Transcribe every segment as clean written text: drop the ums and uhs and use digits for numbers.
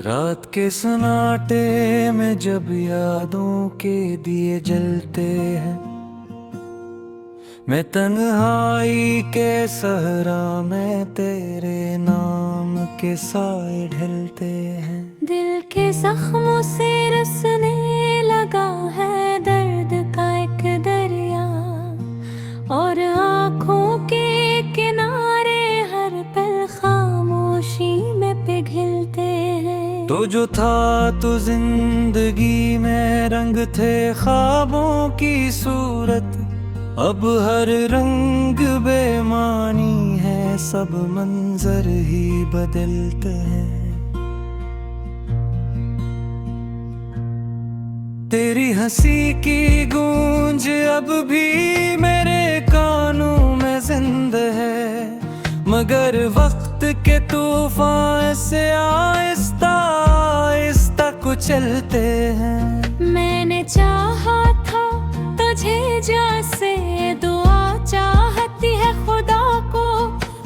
रात के सन्नाटे में जब यादों के दिए जलते हैं, मैं तन्हाई के सहरा में तेरे नाम के साए ढलते हैं। दिल के जख्मों से रसने लगा है दर्द का एक दरिया, और आँखों के किनारे हर पल खामोशी में पिघलते हैं। तो जो था तो जिंदगी में रंग थे ख्वाबों की सूरत, अब हर रंग बेमानी है, सब मंजर ही बदलते हैं। तेरी हंसी की गूंज अब भी मेरे कानों में जिंदा है, मगर वक्त के तूफान से आहिस्ता आहिस्ता कुचलते हैं। मैंने चाहा था तुझे जैसे दुआ चाहती है खुदा को,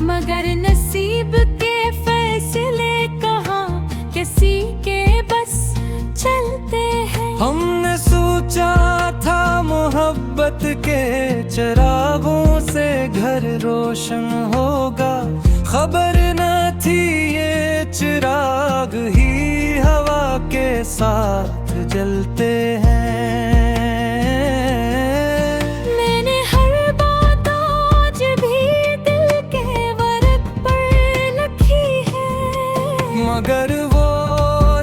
मगर नसीब के फैसले कहाँ किसी के बस चलते हैं। हमने सोचा था मोहब्बत के चिरागों से घर रोशन होगा, खबर न थी ये चिराग ही हवा के साथ जलते हैं। मैंने हर बात आज भी दिल के वर्क पर लिखी है, मगर वो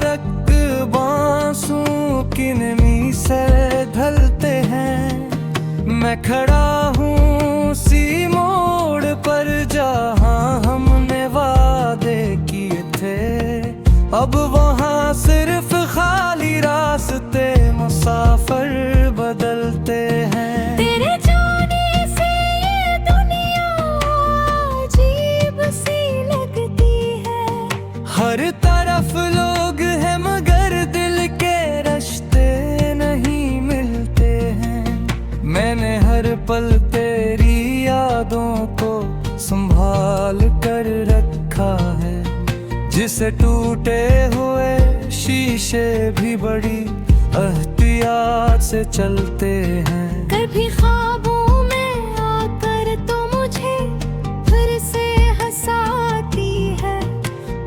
रक्त बांसुओं की नमी से ढलते हैं। मैं खड़ा हूँ सी मोड़ पर जहाँ हमने वादे किए थे, अब वहाँ सिर्फ खाली रास्ते मुसाफिर बदलते हैं। तेरे जाने से ये दुनिया अजीब सी लगती है, हर तरफ लोग हैं मगर दिल के रिश्ते नहीं मिलते हैं। मैंने हर पल तेरी यादों को संभाल कर रखा है, जिसे टूटे हुए शीशे भी बड़ी एहतियात से चलते हैं। कभी ख्वाबों में आकर तो मुझे फिर से हंसाती है,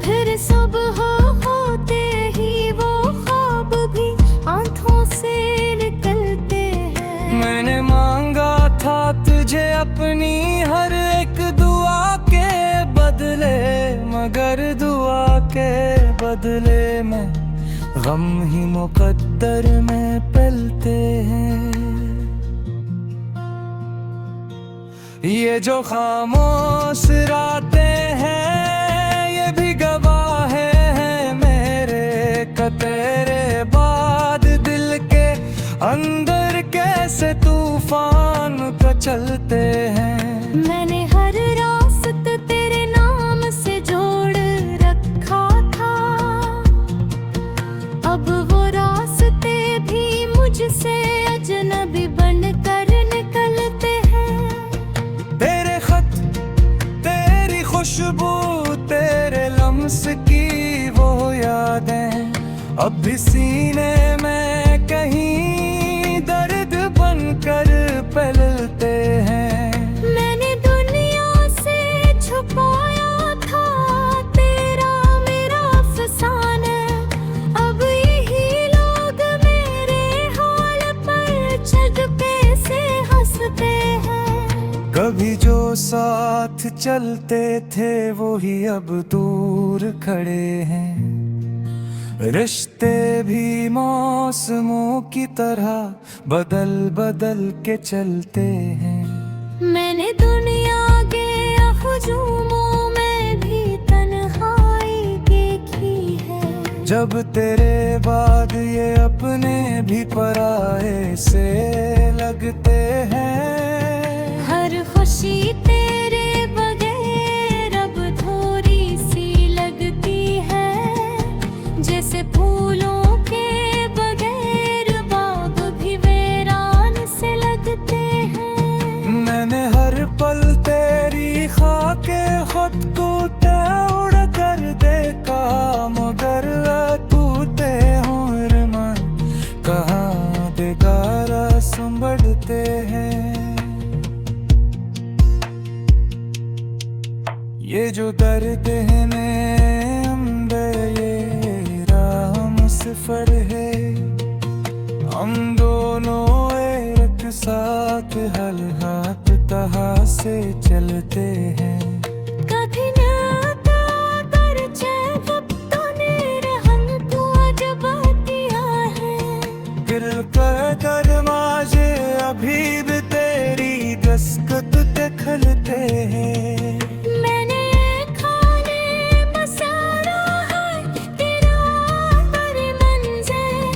फिर सुबह होते ही वो ख्वाब भी आंखों से निकलते हैं। मैंने मांगा था तुझे अपनी हर एक दुआ के बदले, मगर दुआ के बदले में गम ही मुकद्दर में पलते हैं। ये जो खामोश रातें हैं ये भी गवाह हैं मेरे का, तेरे बाद दिल के अंदर कैसे तूफान का चलते हैं। मैंने हर रास्ता तेरे नाम से जोड़ रखा था, अब वो रास्ते भी मुझसे अजनबी बनकर निकलते हैं। तेरे खत, तेरी खुशबू, तेरे लम्स की वो यादें अब भी सीने में कहीं दर्द बनकर पलते हैं। मैंने दुनिया से छुपाया था तेरा मेरा अफसाना, अब यही लोग मेरे हाल पर छुपके से हंसते हैं। कभी जो साथ चलते थे वो ही अब दूर खड़े हैं, रिश्ते भी मौसमों की तरह बदल बदल के चलते हैं। मैंने दुनिया के हुजूमों में भी तन्हाई देखी है, जब तेरे बाद ये अपने भी पराये से लगते हैं। हर खुशी तेरे बगैर अब थोड़ी सी लगती है, जैसे फूलों के बगैर बाग भी वीरान से लगते हैं। मैंने हर पल तेरी खाके खुद को तोड़ कर देखा, मगर ये जो दर्द है ने अंदर ये राम सफर है, हम दोनों एक साथ हल हाथ तहा से चलते हैं। कभी न आता कर जब तूने रहम तू अजब किया है। दिल कर माजे अभी भी तेरी दस्तक खलते हैं। मैंने खाने बसारा है तेरा पर मंजर,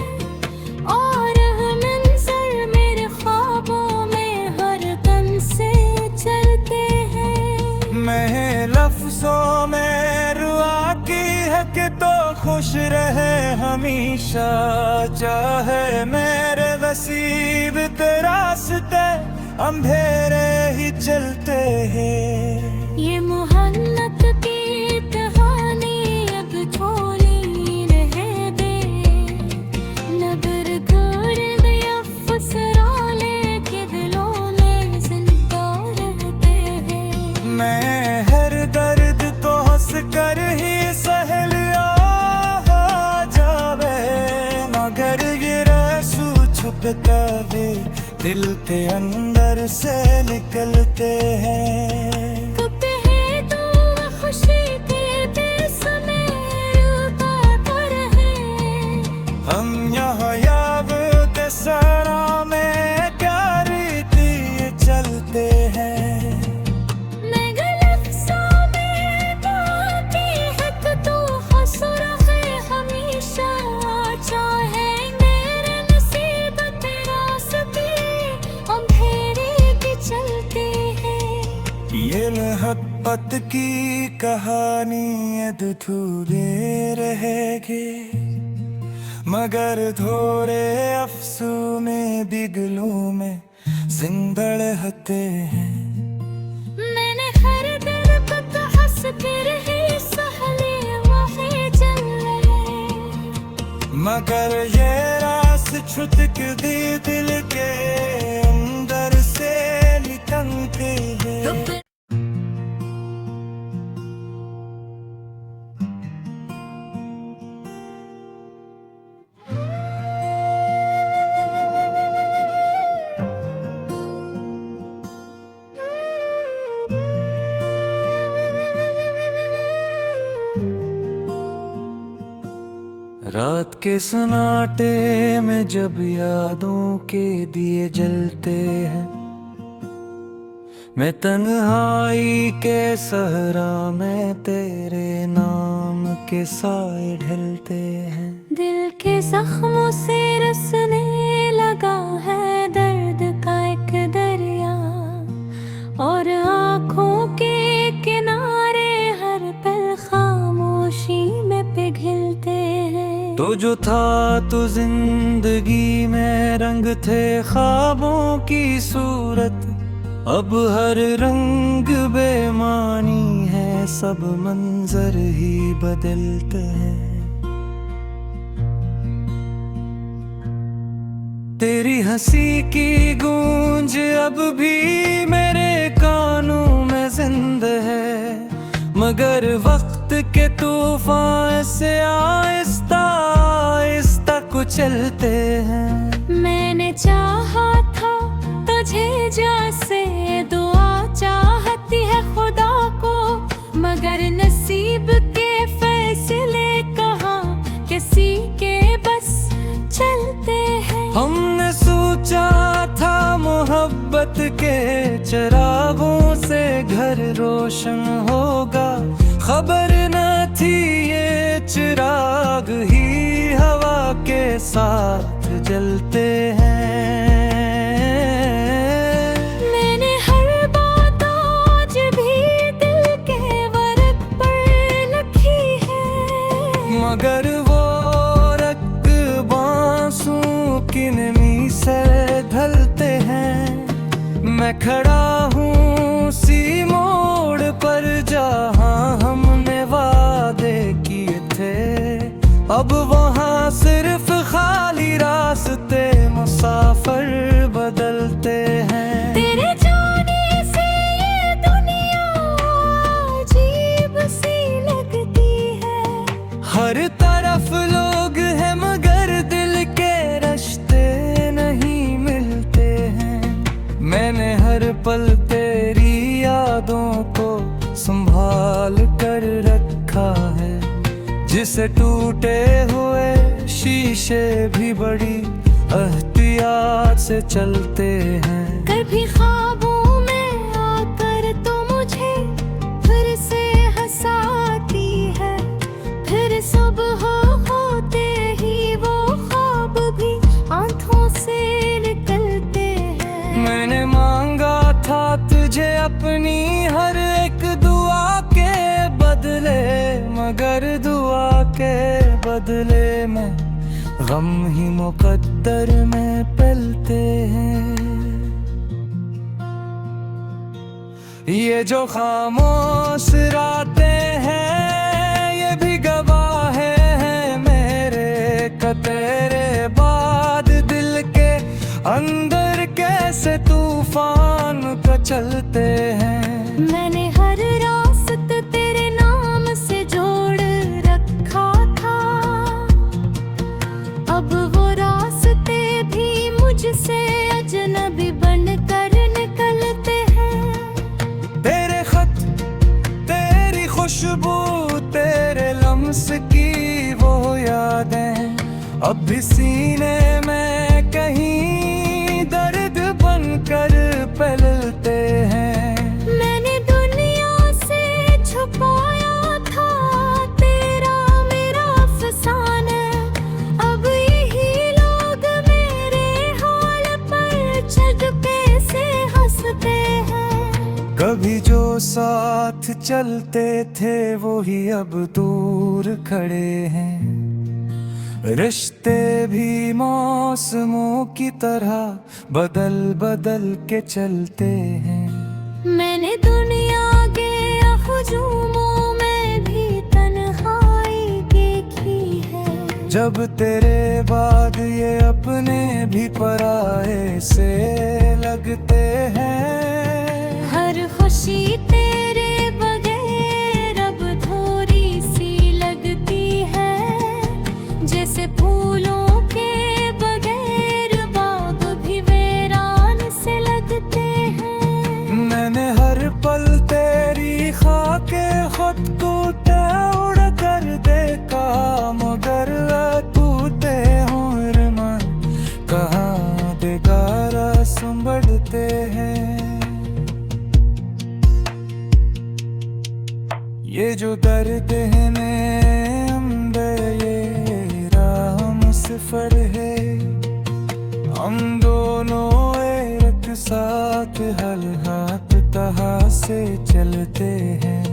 और मंजर मेरे ख्वाबों में हर दम से चलते हैं। मैं लफ्जों में रुआ की है कि तो खुश रहे हमेशा, चाहे मेरे नसीब तेरे रास्ते अंधेरे ही चलते हैं। ये मोहब्बत की कहानी अब थोड़ी रह दे, नगर गर्द या फसराले के दिलों में जिंदा रहते हैं। मैं हर दर्द तो हंस कर ही सह लिया जावे, मगर ये रसूं छुप कर दिल के अंदर से निकलते हैं। कब है तू खुशी के बेसमें उतार है, हम यहाँ याब के सरा में क्या रीति चलते हैं। मैं गलत सो में बाती है कि तू हंस रहे हमेशा, चाहे मेरे नसीब तेरा सती अंधेरे के चलते हैं। ये मोहब्बत की कहानी अधूरे रहेगी, मगर थोड़े अफसों में बिगलों में जिंदा रहते हैं। मैंने हर दिल पर हंस कर ही सहले वही चल रहे, मगर ये रास छुटक दी दिल के अंदर से निकलते हैं। रात के सन्नाटे में जब यादों के दिए जलते हैं, मैं तन्हाई के सहरा में तेरे नाम के साए ढलते हैं। दिल के जख्मों से रसने लगा है दर्द का एक दरिया, और आँखों के किनारे हर पल खामोशी में पिघलते हैं। तो जो था तो जिंदगी में रंग थे ख्वाबों की सूरत, अब हर रंग बेमानी है, सब मंजर ही बदलते हैं। तेरी हंसी की गूंज अब भी मेरे कानों में जिंदा है, मगर वक्त के तूफान से आहिस्ता आहिस्ता कुचलते हैं। मैंने चाहा था तुझे जैसे दुआ चाहती है खुदा को, मगर नसीब के फैसले कहाँ किसी के बस चलते हैं। हमने सोचा था मोहब्बत के चिरागों से घर रोशन होगा, खबर न थी ये चिराग ही हवा के साथ जलते हैं। मैंने हर बात आज भी दिल के वर्क पर लिखी है, मगर वो रक बांसुओं की नमी से ढलते हैं। मैं खड़ा हूँ सी मोड़ पर जहाँ हमने वादे किए थे, अब वहाँ सिर्फ खाली रास्ते मुसाफिर बदलते हैं। तेरे जाने से ये दुनिया जी संभाल कर रखा है, जिसे टूटे हुए शीशे भी बड़ी एहतियात से चलते हैं। कभी ख्वाबों में आकर तो मुझे फिर से हंसाती है, फिर सुबह होते ही वो ख्वाब भी आंखों से निकलते हैं। मैंने मांगा था तुझे अपनी हर एक दुआ के बदले, मगर दुआ के बदले में गम ही मुकद्दर में पलते हैं। ये जो खामोश रातें हैं, ये भी गवाह हैं मेरे का तेरे बाद दिल के अंदर कैसे तूफान का चलते हैं। मैंने हर रास्ता तेरे नाम से जोड़ रखा था, अब वो रास्ते भी मुझसे अजनबी बनकर निकलते हैं। तेरे खत, तेरी खुशबू, तेरे लम्स की वो यादें अब भी सीने में कहीं दर्द बनकर पलते हैं। मैंने दुनिया से छुपाया था तेरा मेरा अफसाना, अब यही लोग मेरे हाल पर झटके से हंसते हैं। कभी जो साथ चलते थे वो ही अब दूर खड़े हैं। रिश्ते भी मौसमों की तरह बदल बदल के चलते हैं। मैंने दुनिया के हुजूमों में भी तन्हाई देखी है, जब तेरे बाद ये अपने भी पराये से लगते हैं। हर खुशी तेरे बगैर अब थोड़ी सी लगती है, जैसे फूलों के बगैर बाग भी वीरान से लगते हैं। मैंने हर पल तेरी खाके खुद को उड़ कर देखा, मगर टूटे हुए मन कहाँ बेगारा संभलते हैं। ये जो दर्द है ये राह सफर है, हम दोनों एक साथ हल हाथ तहा से चलते हैं।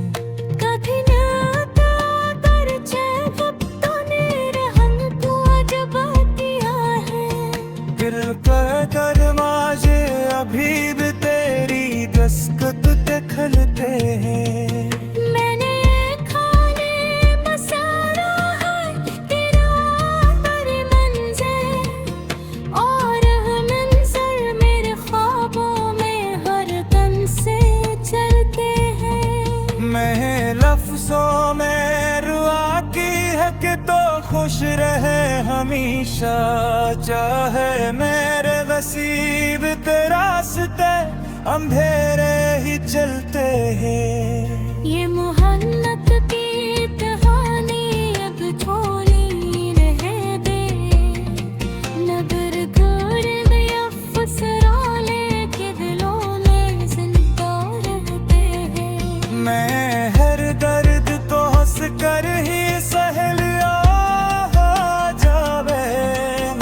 कभी ना कर जब तूने रहम को अजब किया है, दिल कर माजे अभी भी तेरी दस्तक दखलते हैं। मैंने खाने बसारा है तेरा पर मंजर, और मंजर मेरे ख्वाबों में हर दम से चलते हैं। मैं लफ्जों में रुआ की है कि तो खुश रहे हमेशा, चाहे मेरे नसीब तेरे रास्ते अंधेरे ही चलते हैं। ये मोहब्बत की कहानी अब थोड़ी रह दे, नगर घर में अफसराले के दिलों में जिंदा रहते हैं। मैं हर दर्द तो हंस कर ही सह लिया जावे,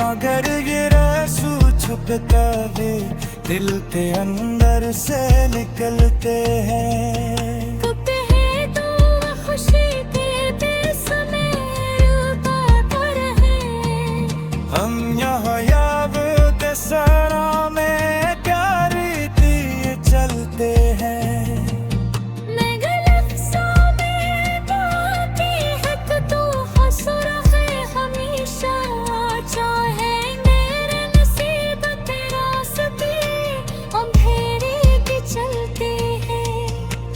मगर ये रसूं छुपता है दिल के अंदर से निकलते हैं। कब है तो खुशी के बेसमें रुका रहे, हम यहाँ याद के सरा में प्यारी दिए चलते हैं। मैं गलत सो में बाती है कि तू हंस रहे हमेशा, चाहे मेरे नसीब तेरा सती अंधेरे के चलते हैं।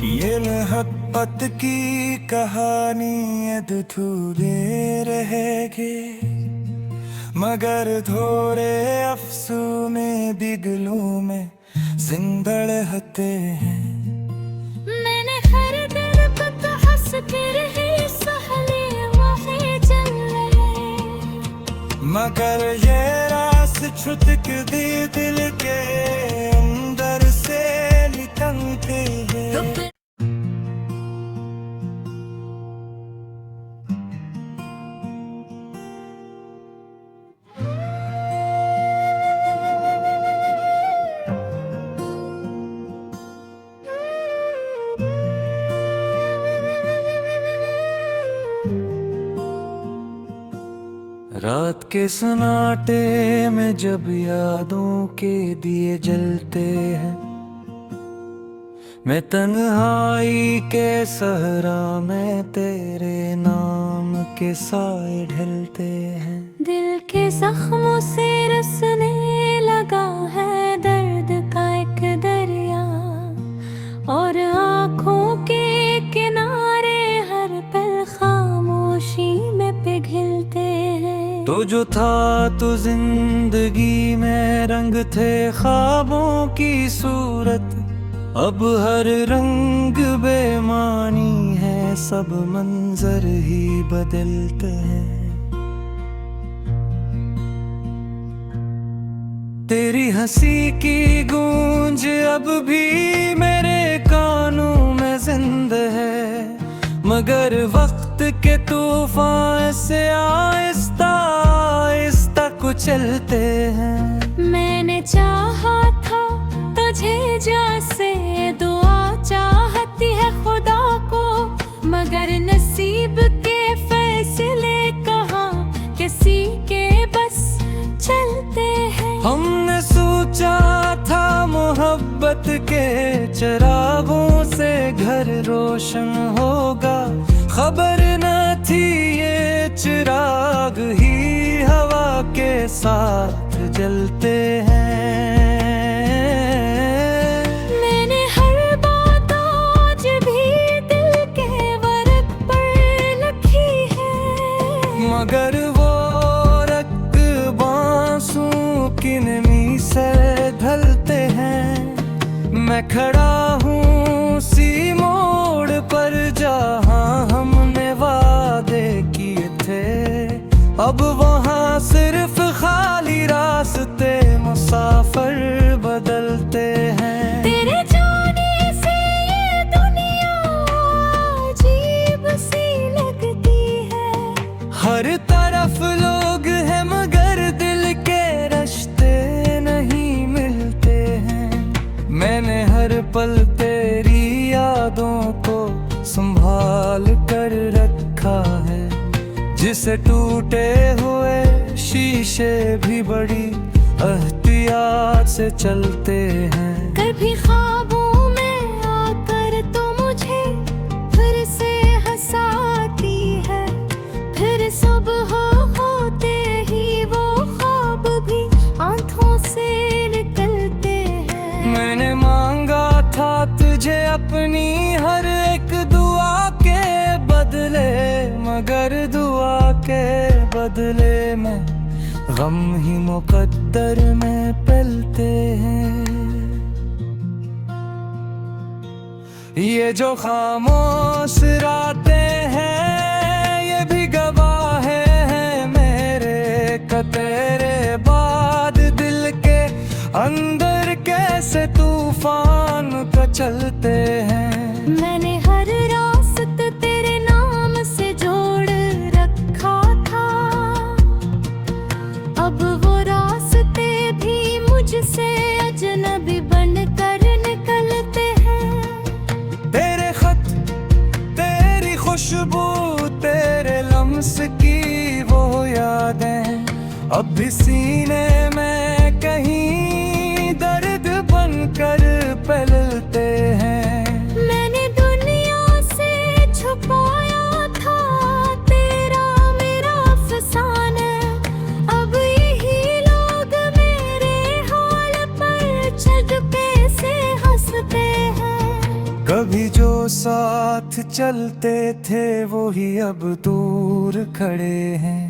ये मोहब्बत की कहानी अधूरे रहेगी, मगर थोड़े अफसू में बिगलू में जिंदा रहते हैं। मैंने हर मगर ये रास छुटक दी दिल के अंदर से निकलते हैं। रात के सन्नाटे में जब यादों के दिए जलते हैं, मैं तन्हाई के सहरा में तेरे नाम के साए ढलते हैं। दिल के जख्मों से रसने लगा है दर्द का एक दरिया, और आँखों के किनारे हर पल खामोशी में पिघलते हैं। तो जो था तो जिंदगी में रंग थे ख्वाबों की सूरत, अब हर रंग बेमानी है, सब मंजर ही बदलते हैं। तेरी हंसी की गूंज अब भी मेरे कानों में जिंदा है, मगर वक्त के तूफान से आहिस्ता आहिस्ता कुचलते हैं। मैंने चाहा था तुझे जैसे दुआ चाहती है खुदा को, मगर नसीब के फैसले कहाँ किसी के बस चलते हैं। हमने सोचा था मोहब्बत के चिरागों से घर रोशन होगा, खबर न थी ये चिराग ही हवा के साथ जलते हैं। मैंने हर बात आज भी दिल के वर्क पर लिखी है, मगर वो रक्त बांसुओं की नमी से ढलते हैं। मैं खड़ा हूँ सी मोड़ पर जहाँ हमने वादे किए थे, अब वहाँ सिर्फ खाली रास्ते मुसाफिर बदलते हैं। तेरे जाने से ये दुनिया अजीब सी लगती है, हर तरफ लोग हैं मगर दिल के रिश्ते नहीं मिलते हैं। मैंने हर पल तेरी यादों को संभाल कर रखा है, जिसे टूटे हुए शीशे भी बड़ी एहतियात से चलते हैं। कभी ख्वाबों में आकर तो मुझे फिर से हंसाती है, फिर सुबह होते ही वो ख्वाब भी आंखों से निकलते हैं। मैंने मांगा था तुझे अपनी हर एक दुआ के बदले, मगर दुआ के बदले में गम ही मुकद्दर में पलते हैं। ये जो खामोश रातें हैं ये भी गवाह हैं मेरे का, तेरे बाद दिल के अंदर कैसे तूफान का चलते हैं। मैंने हर रास्ता तेरे नाम से जोड़ रखा था, अब वो रास्ते भी मुझसे अजनबी बनकर निकलते हैं। तेरे खत, तेरी खुशबू, तेरे लम्स की वो यादें अब भी सीने में कहीं दर्द बनकर पलते हैं। मैंने दुनिया से छुपाया था तेरा मेरा अफसाना, अब यही लोग मेरे हाल पर चुपके से हंसते हैं। कभी जो साथ चलते थे वो ही अब दूर खड़े हैं,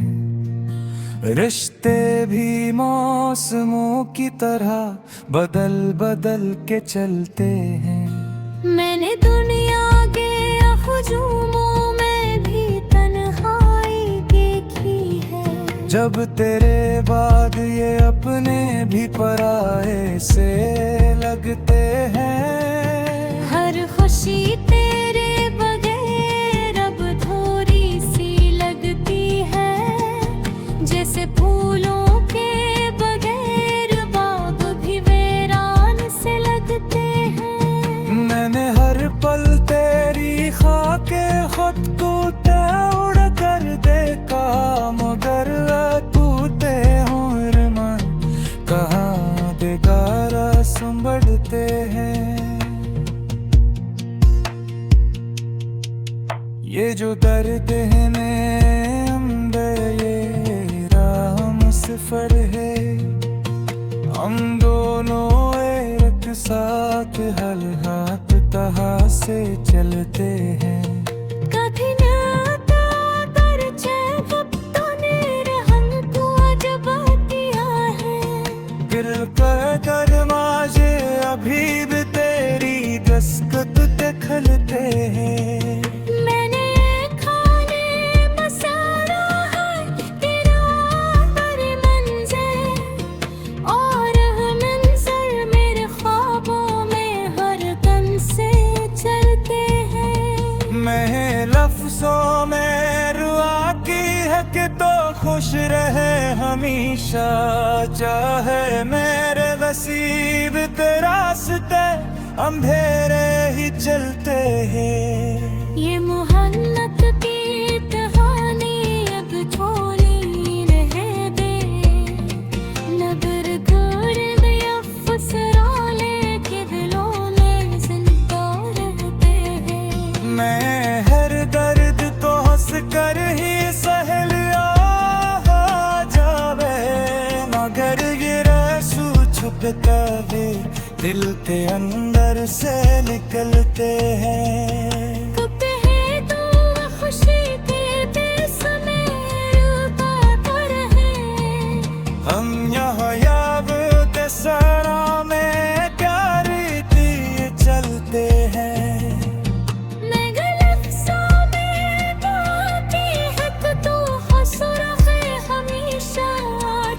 रिश्ते भी मौसमों की तरह बदल बदल के चलते हैं। मैंने दुनिया के हुजूमों में भी तन्हाई देखी है, जब अब तेरे बाद ये अपने भी पराए से लगते हैं। हर खुशी तेरे बगैर अब थोड़ी सी लगती है, जैसे फूलों के बगैर बाग भी वीरान से लगते हैं। मैंने हर पल तेरी खाके खुद को उड़ कर देखा, मगर तूते उम्र मन कहाँ बेगारा संभलते हैं। ये जो दर्द है अंदर ये राम सफर है, हम दोनों एक साथ हल हाथ तहा से चलते हैं। कभी न आता पर जब तूने हमको जब दिया है, दिल कर माजे अभी भी तेरी दस्तक दखलते हैं। मैंने खाने मसाला है तेरा पर मंजर, और मंजर मेरे ख्वाबों में हर दम से चलते हैं। मैं लफ्जों में रुआ की है कि तो खुश रहे हमेशा, चाहे मेरे नसीब तेरे रास्ते अंधेरे ही चलते हैं। ये मोहब्बत की कहानी अब थोड़ी रह दे, नगर गर्द या फसराले के दिलों में जिंदा रहते हैं। मैं हर दर्द को हंस कर ही सह लिया जावे, मगर ये रसूं छुप कर दिल के अंदर से निकलते हैं। कब है तो खुशी के बेसमें रुका रहे, हम यहाँ याद के सरा में क्या रीति चलते हैं। मैं गलत सो में बाती है कि तू हंस रहे हमेशा,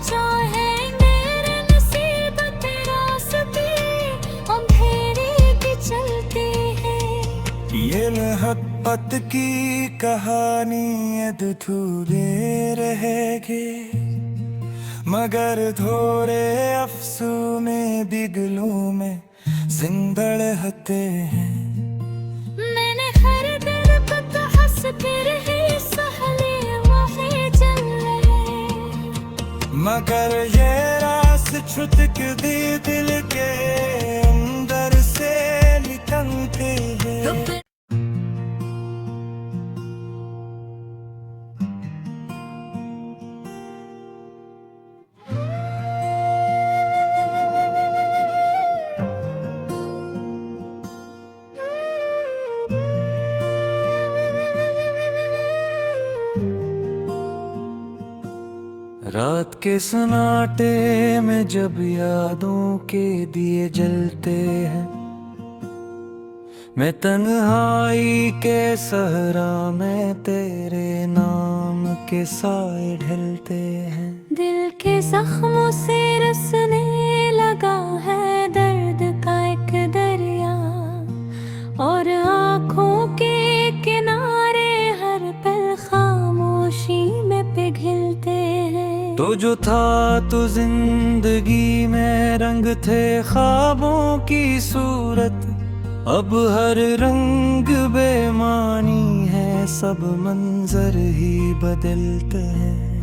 चाहे मेरे नसीब तेरा सती अंधेरे भी चलते हैं। ये मोहब्बत की कहानी अधूरे रहेगी, मगर थोड़े अफसों में बिगलों में जिंदा रहते हैं। मैंने हर दिल पर हंस कर ही सहले वही चले, मगर ये रास छुटक दी दिल के अंदर से निकलते हैं। रात के सन्नाटे में जब यादों के दिए जलते हैं, मैं तन्हाई के सहरा में तेरे नाम के साए ढलते हैं। दिल के जख्मों से रसने लगा है दर्द का एक दरिया, और आँखों के किनारे हर पल खामोशी में पिघलते हैं। तो जो था तो जिंदगी में रंग थे ख्वाबों की सूरत, अब हर रंग बेमानी है, सब मंजर ही बदलते हैं।